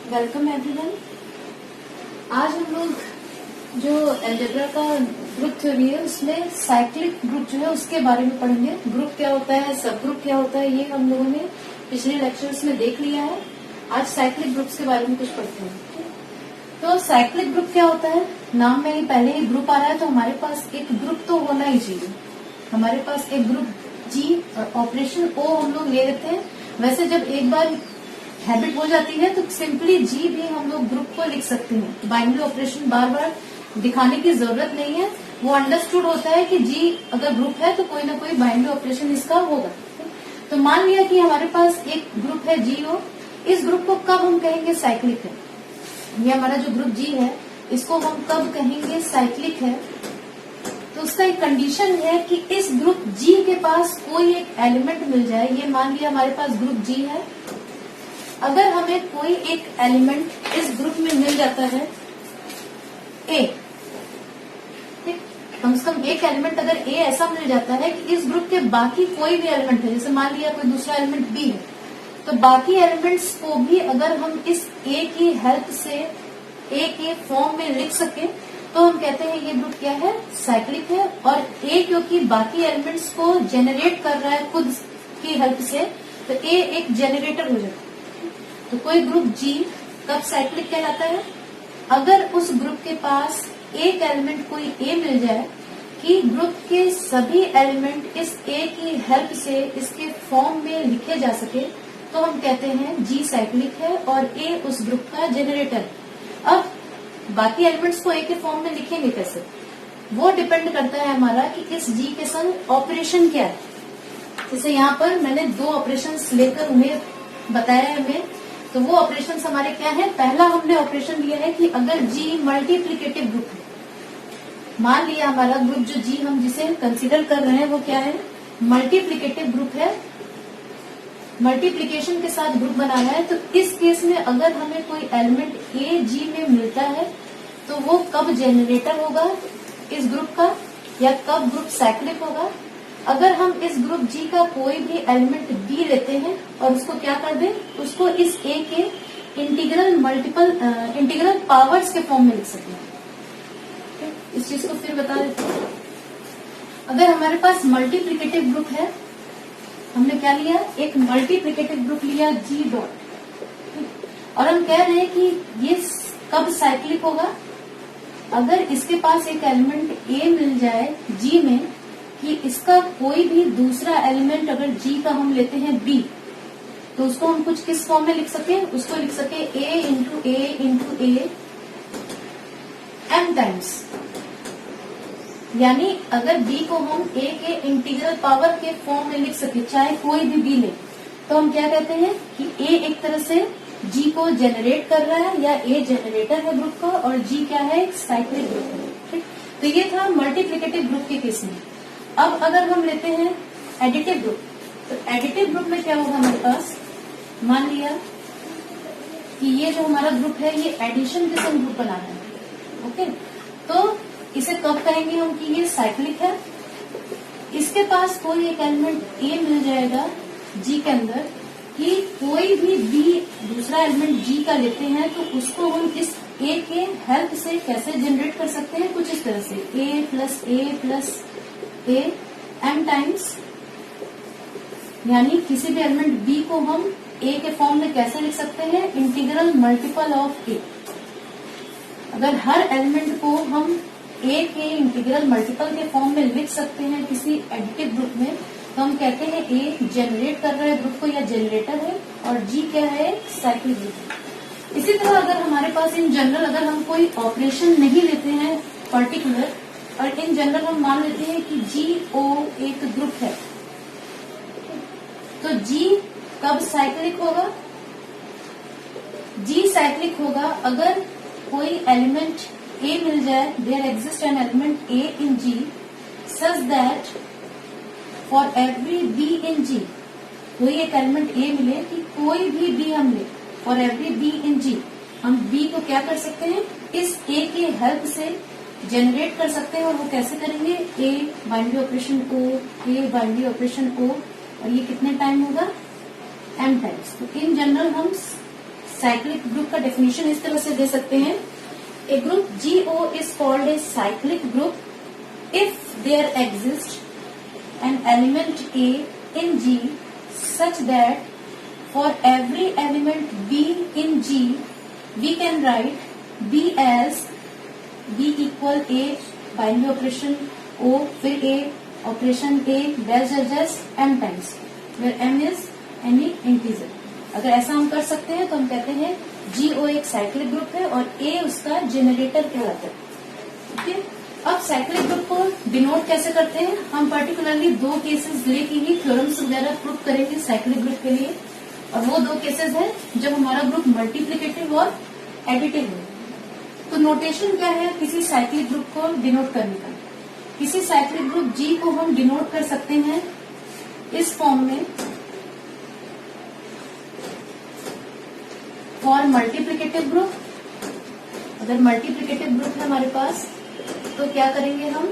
Welcome everyone. आज हम लोग जो अलजेब्रा का ग्रुप थ्योरी है उसमें साइक्लिक ग्रुप जो है उसके बारे में पढ़ेंगे। ग्रुप क्या होता है, सब ग्रुप क्या होता है, ये हम लोगों ने पिछले लेक्चर्स में देख लिया है। आज साइक्लिक ग्रुप्स के बारे में कुछ पढ़ते हैं। तो साइक्लिक ग्रुप क्या होता है, नाम में ही पहले ही ग्रुप आ रहा है तो हमारे पास एक ग्रुप तो होना ही चाहिए। हमारे पास एक ग्रुप जी और ऑपरेशन ओ हम लोग ले लेते हैं। वैसे जब एक बार हैबिट हो जाती है तो सिंपली जी भी हम लोग ग्रुप को लिख सकते हैं। बाइनरी ऑपरेशन बार बार दिखाने की जरूरत नहीं है, वो अंडरस्टूड होता है कि जी अगर ग्रुप है तो कोई ना कोई बाइनरी ऑपरेशन इसका होगा। तो मान लिया कि हमारे पास एक ग्रुप है जी ओ, इस ग्रुप को कब हम कहेंगे साइक्लिक है। ये हमारा जो ग्रुप जी है इसको हम कब कहेंगे साइक्लिक है। तो उसका एक कंडीशन है कि इस ग्रुप जी के पास कोई एक एलिमेंट मिल जाए। ये मान लिया हमारे पास ग्रुप जी है, अगर हमें कोई एक एलिमेंट इस ग्रुप में मिल जाता है ए, ठीक, कम से कम एक एलिमेंट अगर ए ऐसा मिल जाता है कि इस ग्रुप के बाकी कोई भी एलिमेंट है, जैसे मान लिया कोई दूसरा एलिमेंट बी है, तो बाकी एलिमेंट्स को भी अगर हम इस ए की हेल्प से ए के फॉर्म में लिख सके तो हम कहते हैं ये ग्रुप क्या है, साइक्लिक है। और ए क्योंकि बाकी एलिमेंट्स को जेनरेट कर रहा है खुद की हेल्प से, तो ए एक जेनरेटर हो जाता है। तो कोई ग्रुप जी कब साइक्लिक कहलाता है, अगर उस ग्रुप के पास एक एलिमेंट कोई ए मिल जाए कि ग्रुप के सभी एलिमेंट इस ए की हेल्प से इसके फॉर्म में लिखे जा सके तो हम कहते हैं जी साइक्लिक है और ए उस ग्रुप का जेनरेटर। अब बाकी एलिमेंट्स को ए के फॉर्म में लिखेंगे कैसे, वो डिपेंड करता है हमारा कि इस जी के संग ऑपरेशन क्या है। जैसे यहाँ पर मैंने दो ऑपरेशंस लेकर उन्हें बताया है हमें, तो वो ऑपरेशन हमारे क्या है। पहला हमने ऑपरेशन लिया है कि अगर जी मल्टीप्लिकेटिव ग्रुप है, मान लिया हमारा ग्रुप जो जी हम जिसे कंसीडर कर रहे हैं वो क्या है, मल्टीप्लिकेटिव ग्रुप है, मल्टीप्लिकेशन के साथ ग्रुप बनाना है। तो इस केस में अगर हमें कोई एलिमेंट ए जी में मिलता है तो वो कब जेनरेटर होगा इस ग्रुप का, या कब ग्रुप साइक्लिक होगा, अगर हम इस ग्रुप जी का कोई भी एलिमेंट बी लेते हैं और उसको क्या कर दें, उसको इस ए के इंटीग्रल पावर्स के फॉर्म में लिख सकते हैं। इस चीज को फिर बता देते हैं। अगर हमारे पास मल्टीप्लिकेटिव ग्रुप है, हमने क्या लिया, एक मल्टीप्लिकेटिव ग्रुप लिया जी डॉट, और हम कह रहे हैं कि ये कब साइक्लिक होगा, अगर इसके पास एक एलिमेंट ए मिल जाए जी में कि इसका कोई भी दूसरा एलिमेंट अगर जी का हम लेते हैं बी, तो उसको हम कुछ किस फॉर्म में लिख सके, उसको लिख सके ए इंटू ए एम टाइम्स। यानी अगर बी को हम ए के इंटीग्रल पावर के फॉर्म में लिख सके, चाहे कोई भी बी ले, तो हम क्या कहते हैं कि ए एक तरह से जी को जेनरेट कर रहा है, या ए जेनरेटर है ग्रुप का और जी क्या है, एक साइक्लिक ग्रुप है। ठीक, तो ये था मल्टीप्लिकेटिव ग्रुप के केस में। अब अगर हम लेते हैं एडिटिव ग्रुप, तो एडिटिव ग्रुप में क्या होगा हमारे पास, मान लिया कि ये जो हमारा ग्रुप है ये एडिशन के संग ग्रुप बनाना है। ओके, तो इसे कब कहेंगे हम कि ये साइक्लिक है, इसके पास कोई एक एलिमेंट ए मिल जाएगा जी के अंदर कि कोई भी बी दूसरा एलिमेंट जी का लेते हैं तो उसको हम इस ए के हेल्प से कैसे जनरेट कर सकते हैं, कुछ इस तरह से ए प्लस ए एम टाइम्स। यानी किसी भी एलिमेंट बी को हम ए के फॉर्म में कैसे लिख सकते हैं, इंटीग्रल मल्टीपल ऑफ ए। अगर हर एलिमेंट को हम ए के इंटीग्रल मल्टीपल के फॉर्म में लिख सकते हैं किसी एडिटिव ग्रुप में, तो हम कहते हैं ए जेनरेट कर रहा है ग्रुप को या जेनरेटर है, और जी क्या है, साइक्लिक ग्रुप। इसी तरह अगर हमारे पास इन जनरल अगर हम कोई ऑपरेशन नहीं लेते हैं पर्टिकुलर, और इन जनरल हम मान लेते हैं कि जी ओ एक ग्रुप है, तो जी कब साइक्लिक होगा, जी साइक्लिक होगा अगर कोई एलिमेंट ए मिल जाए, there exist an element A in G such that for every B in G, कोई एक एलिमेंट ए मिले कि कोई भी बी हम ले, फॉर एवरी बी इन जी हम बी को क्या कर सकते हैं, इस ए की हेल्प से जनरेट कर सकते हैं। और वो कैसे करेंगे, A binary operation O, A binary operation O, और ये कितने टाइम होगा, एम टाइम्स। तो इन जनरल हम साइक्लिक ग्रुप का डेफिनेशन इस तरह से दे सकते हैं, a group GO is called a cyclic group if there exist an element A in G such that for every element B in G we can write B as B equal A binary operation O फिर A operation A dash M times where M is any integer। अगर ऐसा हम कर सकते हैं तो हम कहते हैं GO एक साइक्लिक ग्रुप है और A उसका जेनरेटर कहलाता है। ठीक है, अब साइक्लिक ग्रुप को डिनोट कैसे करते हैं, हम पर्टिकुलरली दो केसेस लेके ही थ्योरम्स वगैरह प्रूव करेंगे साइक्लिक ग्रुप के लिए, और वो दो केसेस है जब हमारा ग्रुप मल्टीप्लिकेटिव और एडिटिव है। तो नोटेशन क्या है किसी साइक्लिक ग्रुप को डिनोट करने का, किसी साइक्लिक ग्रुप G को हम डिनोट कर सकते हैं इस फॉर्म में, फॉर मल्टीप्लिकेटिव ग्रुप। अगर मल्टीप्लिकेटिव ग्रुप है हमारे पास तो क्या करेंगे हम,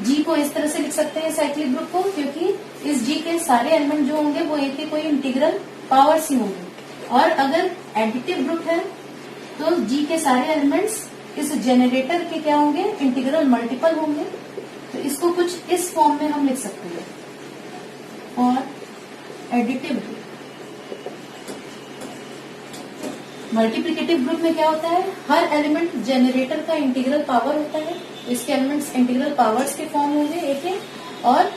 G को इस तरह से लिख सकते हैं साइक्लिक ग्रुप को, क्योंकि इस G के सारे एलिमेंट जो होंगे वो एक ही कोई इंटीग्रल पावर सी होंगे। और अगर एडिटिव ग्रुप है तो G के सारे एलिमेंट्स इस जेनरेटर के क्या होंगे, इंटीग्रल मल्टीपल होंगे। तो इसको कुछ इस फॉर्म में हम लिख सकते हैं, और एडिटिव ग्रुप। मल्टीप्लिकेटिव ग्रुप में क्या होता है, हर एलिमेंट जेनरेटर का इंटीग्रल पावर होता है, इसके एलिमेंट्स इंटीग्रल पावर्स के फॉर्म होंगे एक एक। और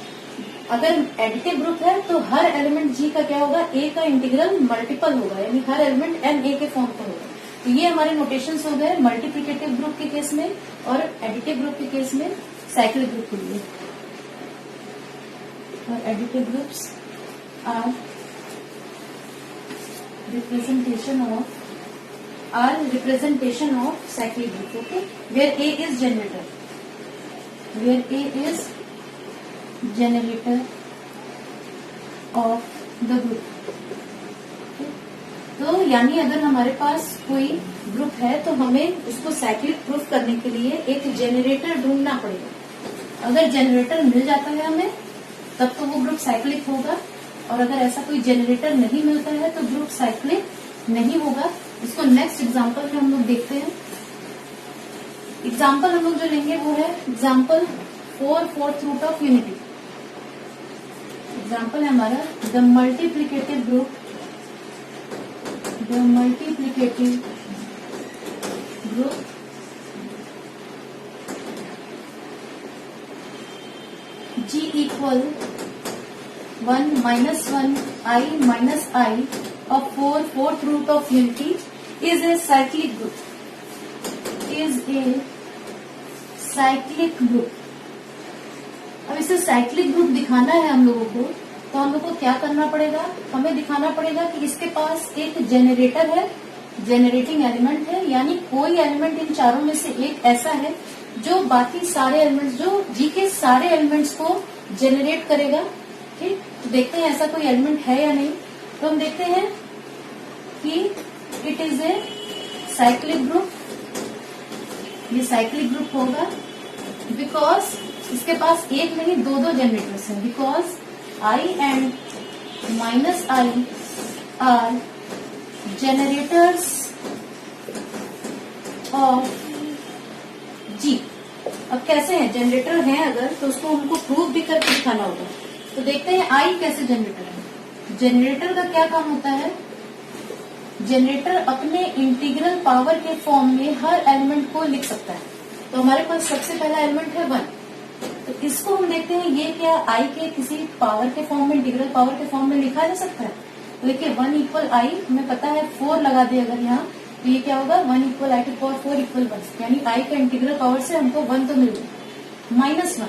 अगर एडिटिव ग्रुप है तो हर एलिमेंट G का क्या होगा, A का इंटीग्रल मल्टीपल होगा, यानी हर एलिमेंट MA के फॉर्म का होगा। तो ये हमारे नोटेशंस हो गए मल्टीप्लिकेटिव ग्रुप के केस में और एडिटिव ग्रुप के केस में साइक्लिक ग्रुप के लिए। और additive groups are representation of cyclic group, okay, where A is generator, of the group। okay? तो यानी अगर हमारे पास कोई ग्रुप है तो हमें उसको साइक्लिक प्रूफ करने के लिए एक जेनरेटर ढूंढना पड़ेगा। अगर जेनरेटर मिल जाता है हमें तब तो वो ग्रुप साइक्लिक होगा, और अगर ऐसा कोई जेनरेटर नहीं मिलता है तो ग्रुप साइक्लिक नहीं होगा। इसको नेक्स्ट एग्जांपल में हम लोग देखते हैं। एग्जांपल हम लोग जो लेंगे वो है example 4/4 root of unity. Example है हमारा the multiplicative group G equal 1 minus 1 I minus I of 4/4 root of unity is a cyclic group, अब इसे साइक्लिक ग्रुप दिखाना है हम लोगों को, तो हम लोग को क्या करना पड़ेगा, हमें दिखाना पड़ेगा कि इसके पास एक जेनरेटर है, जेनरेटिंग एलिमेंट है, यानी कोई एलिमेंट इन चारों में से एक ऐसा है जो बाकी सारे एलिमेंट्स, जो G के सारे एलिमेंट्स को जेनरेट करेगा। ठीक, तो देखते हैं ऐसा कोई एलिमेंट है या नहीं। तो हम देखते हैं कि it is a cyclic group, ये साइक्लिक ग्रुप होगा बिकॉज इसके पास एक नहीं दो जनरेटर्स हैं, because I and minus I are generators of G। अब कैसे हैं, जनरेटर हैं अगर तो उसको हमको प्रूव भी करके दिखाना होगा। तो देखते हैं I कैसे जनरेटर है। जनरेटर का क्या काम होता है, जनरेटर अपने इंटीग्रल पावर के फॉर्म में हर एलिमेंट को लिख सकता है। तो हमारे पास सबसे पहला एलिमेंट है 1, तो इसको हम देखते हैं ये क्या I के किसी पावर के फॉर्म में, इंटीग्रल पावर के फॉर्म में लिखा जा सकता है। तो देखिए 1 इक्वल I, हमें पता है 4 लगा दे अगर यहाँ, तो ये क्या होगा 1 equal I to power 4 equal 1, यानी I का इंटीग्रल पावर से हमको 1 तो मिल गया। -1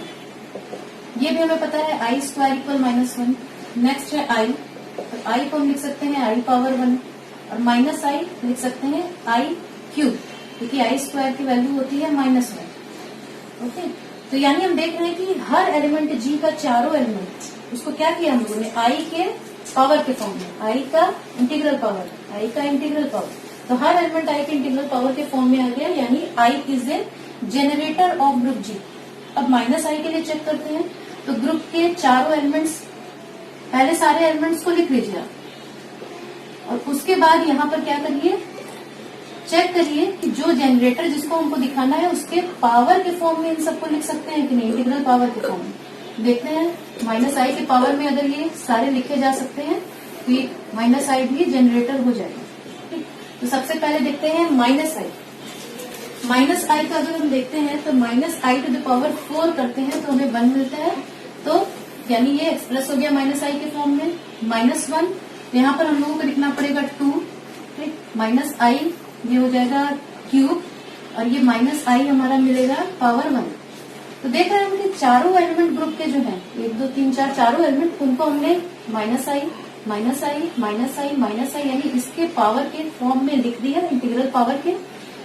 ये भी हमें पता है I स्क्वायर इक्वल -1। नेक्स्ट है I, तो I को हम लिख सकते हैं I पावर 1, और माइनस I लिख सकते हैं I क्यूब, क्योंकि I स्क्वायर की वैल्यू होती है -1। ओके, तो यानी हम देख रहे हैं कि हर एलिमेंट G का चारों एलिमेंट उसको क्या किया हम लोगों ने, I के पावर के फॉर्म में, I का इंटीग्रल पावर, तो हर एलिमेंट I के इंटीग्रल पावर के फॉर्म में आ गया, यानी I is a generator of group G। अब -I के लिए चेक करते हैं, तो ग्रुप के चारों एलिमेंट्स, पहले सारे एलिमेंट्स को लिख लीजिए आप, और उसके बाद यहाँ पर क्या करिए, चेक करिए कि जो जनरेटर जिसको हमको दिखाना है उसके पावर के फॉर्म में इन सबको लिख सकते हैं कि नहीं, इंटीग्रल पावर के फॉर्म में। देखते हैं -i के पावर में अगर ये सारे लिखे जा सकते हैं तो ये -i भी जनरेटर हो जाएगा। ठीक, तो सबसे पहले देखते हैं -i। -i का अगर हम देखते हैं तो -i टू द पावर 4 करते हैं तो हमें 1 मिलता है, तो यानी ये एक्सप्रेस हो गया -i के फॉर्म में। -1 यहाँ पर हम लोगों को लिखना पड़ेगा 2, ठीक, -i ये हो जाएगा क्यूब और ये -i हमारा मिलेगा पावर 1। तो देख रहे हैं हम कि चारों एलिमेंट ग्रुप के जो हैं 1 2 3 4 चारों एलिमेंट उनको हमने -i यानी इसके पावर के फॉर्म में लिख दिया, इंटीग्रल पावर के,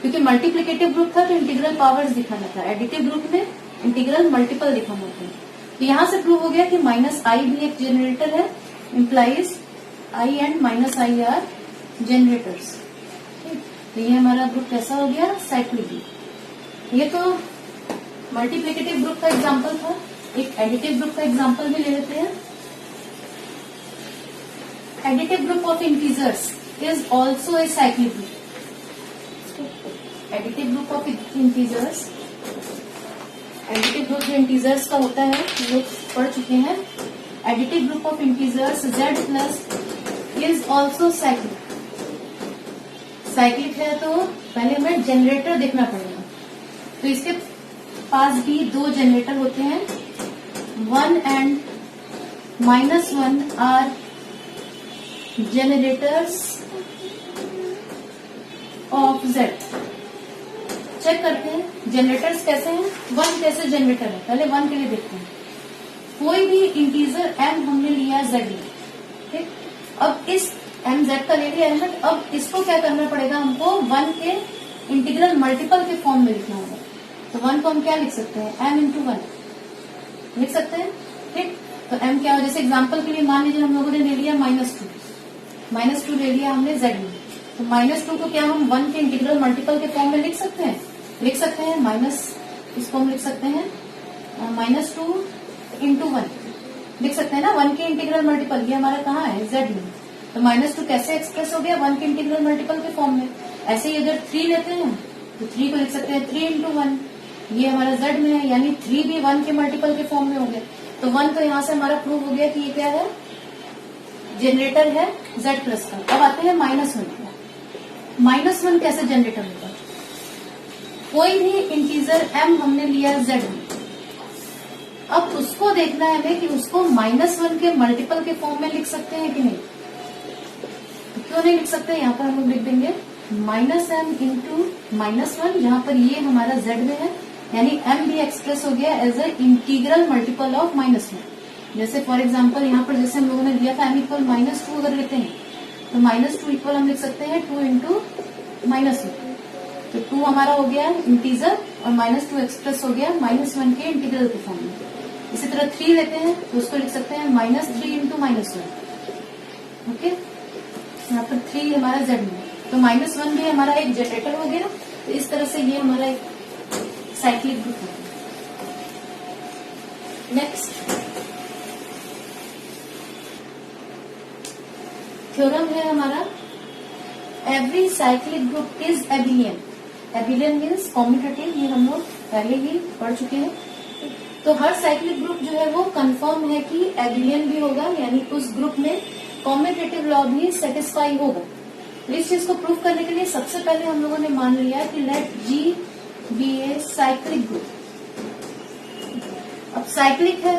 क्योंकि मल्टीप्लिकेटिव ग्रुप था तो इंटीग्रल पावर्स दिखाना था, एडिटिव ग्रुप में इंटीग्रल मल्टीपल दिखाना था। तो यहाँ से प्रूव हो गया कि -i भी एक जनरेटर है, implies i and -i are generators. तो ये हमारा ग्रुप कैसा हो गया, साइक्लिक ग्रुप। ये तो मल्टीप्लिकेटिव ग्रुप का एग्जांपल था, एक एडिटिव ग्रुप का एग्जांपल भी ले लेते हैं। Additive group of integers is also a cyclic group. Additive group of integers, additive group जो इंटीजर्स का होता है वो पढ़ चुके हैं। Additive group of integers z plus is also cyclic. Cyclic है तो पहले हमें जनरेटर देखना पड़ेगा। तो इसके पास भी 2 जनरेटर होते हैं, 1 and -1 are generators of z। Check करते हैं जनरेटर्स कैसे हैं, 1 कैसे जनरेटर है, पहले 1 के लिए देखते हैं। कोई भी इंटीजर m हमने लिया z में, ठीक, अब इस mz का ले लिया एलिमेंट, अब इसको क्या करना पड़ेगा, हमको 1 के इंटीग्रल मल्टीपल के फॉर्म में लिखना होगा। तो 1 को हम क्या लिख सकते हैं, m इंटू 1 लिख सकते हैं, ठीक। तो m क्या हो, जैसे एग्जांपल के लिए मान लीजिए हम लोगों ने ले लिया -2 ले लिया हमने z में, तो -2 को क्या हम 1 के इंटीग्रल मल्टीपल के फॉर्म में लिख सकते हैं, इसको हम लिख सकते हैं -2 इंटू 1 लिख सकते हैं ना, 1 के इंटीग्रल मल्टीपल, ये हमारा कहाँ है, z में। तो -2 कैसे एक्सप्रेस हो गया, 1 के इंटीग्रल मल्टीपल के फॉर्म में। ऐसे ही अगर 3 लेते हैं तो 3 को लिख सकते हैं 3 इंटू 1, ये हमारा z में है, यानी 3 भी 1 के मल्टीपल के फॉर्म में हो गया। तो 1 तो यहाँ से हमारा प्रूव हो गया कि ये क्या है, जनरेटर है z प्लस का। अब आते हैं -1 -1 कैसे जनरेटर होगा, कोई भी इंटीजर m हमने लिया z में, अब उसको देखना है हमें कि उसको -1 के मल्टीपल के फॉर्म में लिख सकते हैं कि नहीं। क्यों नहीं लिख सकते, यहाँ पर हम लोग लिख देंगे -m इंटू -1, जहाँ पर ये हमारा z में है, यानी m भी एक्सप्रेस हो गया as a integral multiple of -1। जैसे फॉर एग्जांपल यहाँ पर जैसे हम लोगों ने लिया था m इक्वल -2 अगर लेते हैं तो -2 इक्वल हम लिख सकते हैं 2 इंटू -1, तो 2 हमारा हो गया इंटीजर और -2 एक्सप्रेस हो गया -1 के इंटीग्रल के फॉर्म में। इसी तरह 3 लेते हैं तो उसको लिख सकते हैं -3 इंटू -1, ओके। यहाँ पर 3 हमारा z में, तो -1 भी हमारा एक जनरेटर हो गया। तो इस तरह से ये हमारा एक साइक्लिक ग्रुप है। नेक्स्ट थ्योरम है हमारा, every cyclic group is एबिलियन। एबिलियन means commutative, ये हम लोग पहले ही पढ़ चुके हैं। तो हर साइक्लिक ग्रुप जो है वो कंफर्म है कि एबिलियन भी होगा, यानी उस ग्रुप में कॉम्यूटेटिव लॉ भी सेटिस्फाई होगा। तो इस चीज को प्रूव करने के लिए सबसे पहले हम लोगों ने मान लिया कि let G be a cyclic group. अब साइक्लिक है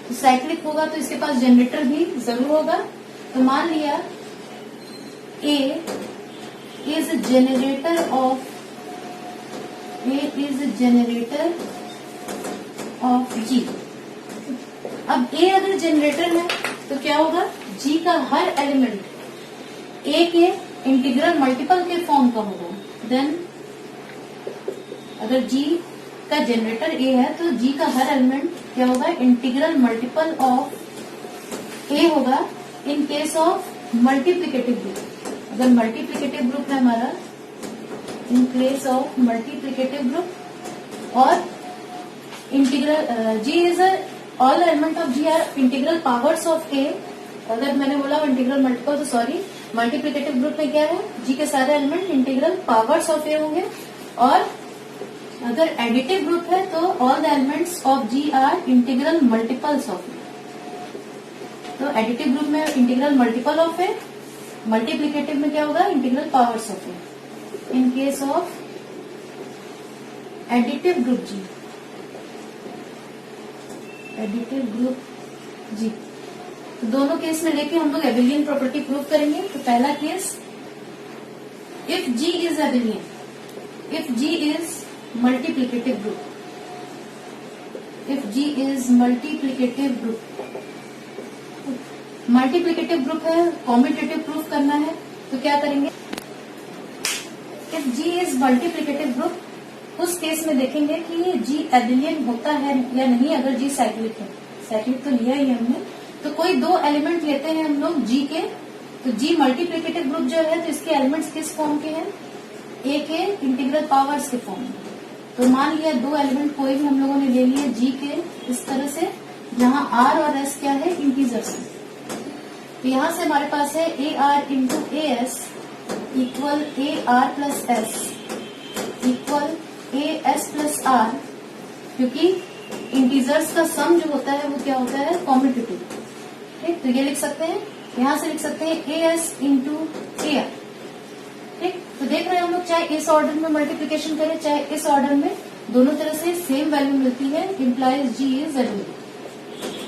तो साइक्लिक होगा तो इसके पास जनरेटर भी जरूर होगा। तो मान लिया A is generator off G। अब A अगर जनरेटर है तो क्या होगा, G का हर एलिमेंट A के इंटीग्रल मल्टीपल के फॉर्म का होगा। देन अगर G का जनरेटर A है तो G का हर एलिमेंट क्या होगा, इंटीग्रल मल्टीपल ऑफ A होगा in case of multiplicative group. अगर मल्टीप्लिकेटिव ग्रुप है हमारा, in case of multiplicative group, और integral G is all element of G are integral powers of A। अगर मैंने बोला इंटीग्रल मल्टीपल तो सॉरी, मल्टीप्लिकेटिव ग्रुप में क्या है, जी के सारे element integral powers of A होंगे, और अगर एडिटिव ग्रुप है तो all the elements of G are integral multiples of A. तो एडिटिव ग्रुप में integral multiple of A, multiplicative में क्या होगा, integral powers of A. In case of additive group G, additive group G, तो दोनों case में लेके हम लोग एबिलियन प्रॉपर्टी प्रूव करेंगे। तो पहला case, if G is abelian, if G is multiplicative group, if G is multiplicative group, multiplicative group है, कॉम्यूटेटिव प्रूफ करना है, तो क्या करेंगे, if G is multiplicative group, उस केस में देखेंगे कि जी एबिलियन होता है या नहीं। अगर जी साइक्लिक है, साइक्लिक तो लिया ही हमने, तो कोई दो एलिमेंट लेते हैं हम लोग जी के, तो जी मल्टीप्लिकेटिव ग्रुप जो है तो इसके एलिमेंट्स किस फॉर्म के हैं, ए के इंटीग्रल पावर्स के फॉर्म में। तो मान लिया दो एलिमेंट कोई भी हम लोगों ने ले लिया जी के इस तरह से, जहां आर और एस क्या है, इंटीजर्स है। तो यहां से हमारे पास है a r into a s equal a r plus s equal a s plus r, क्योंकि इंटीजर्स का सम जो होता है वो क्या होता है, कॉम्यूटेटिव। ठीक, तो ये लिख सकते हैं, यहां से लिख सकते हैं A S into A R. ठीक, तो देख रहे हैं हम लोग, चाहे इस ऑर्डर में मल्टीप्लिकेशन करें चाहे इस ऑर्डर में, दोनों तरह से सेम वैल्यू मिलती है, इम्प्लाइज जी इज एडिटिव।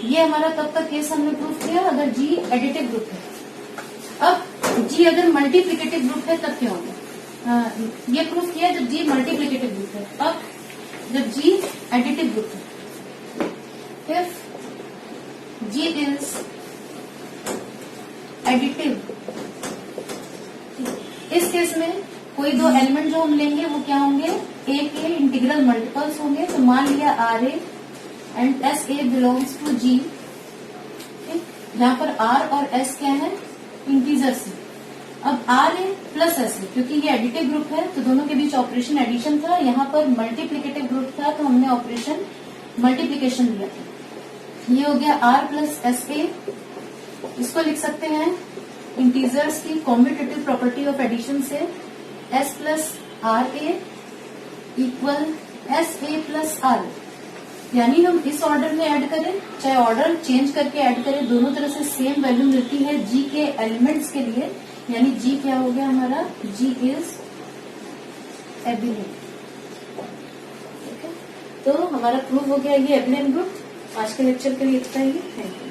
ये हमारा कब का केस हमने प्रूफ किया, अगर जी एडिटिव ग्रुप है। अब जी अगर मल्टीप्लिकेटिव ग्रुप है तब क्या होगा, ये प्रूफ किया जब जी मल्टीप्लिकेटिव ग्रुप है। अब जब जी एडिटिव ग्रुप है, इफ जी इज एडिटिव, इस केस में कोई दो एलिमेंट जो हम लेंगे वो क्या होंगे, ए के इंटीग्रल मल्टीपल्स होंगे। तो मान लिया R A and S A belongs to G, जहां पर आर और एस क्या है, इंटीजर्स है। अब r a plus s a, क्योंकि ये एडिटिव ग्रुप है तो दोनों के बीच ऑपरेशन एडिशन था, यहाँ पर मल्टीप्लिकेटिव ग्रुप था तो हमने ऑपरेशन मल्टीप्लिकेशन लिया था। ये हो गया आर प्लस एस ए, इसको लिख सकते हैं इंटीजर्स की कॉम्यूटेटिव प्रॉपर्टी ऑफ एडिशन से, s plus r a equal s a plus r. यानी हम इस ऑर्डर में ऐड करें चाहे ऑर्डर चेंज करके ऐड करें, दोनों तरह से सेम वैल्यू मिलती है जी के एलिमेंट्स के लिए। यानी जी क्या हो गया हमारा, जी इज एबिलियन। ठीक है, तो हमारा प्रूफ हो गया ये एबिलियन ग्रुप। आज के लेक्चर के लिए इतना ही, थैंक यू।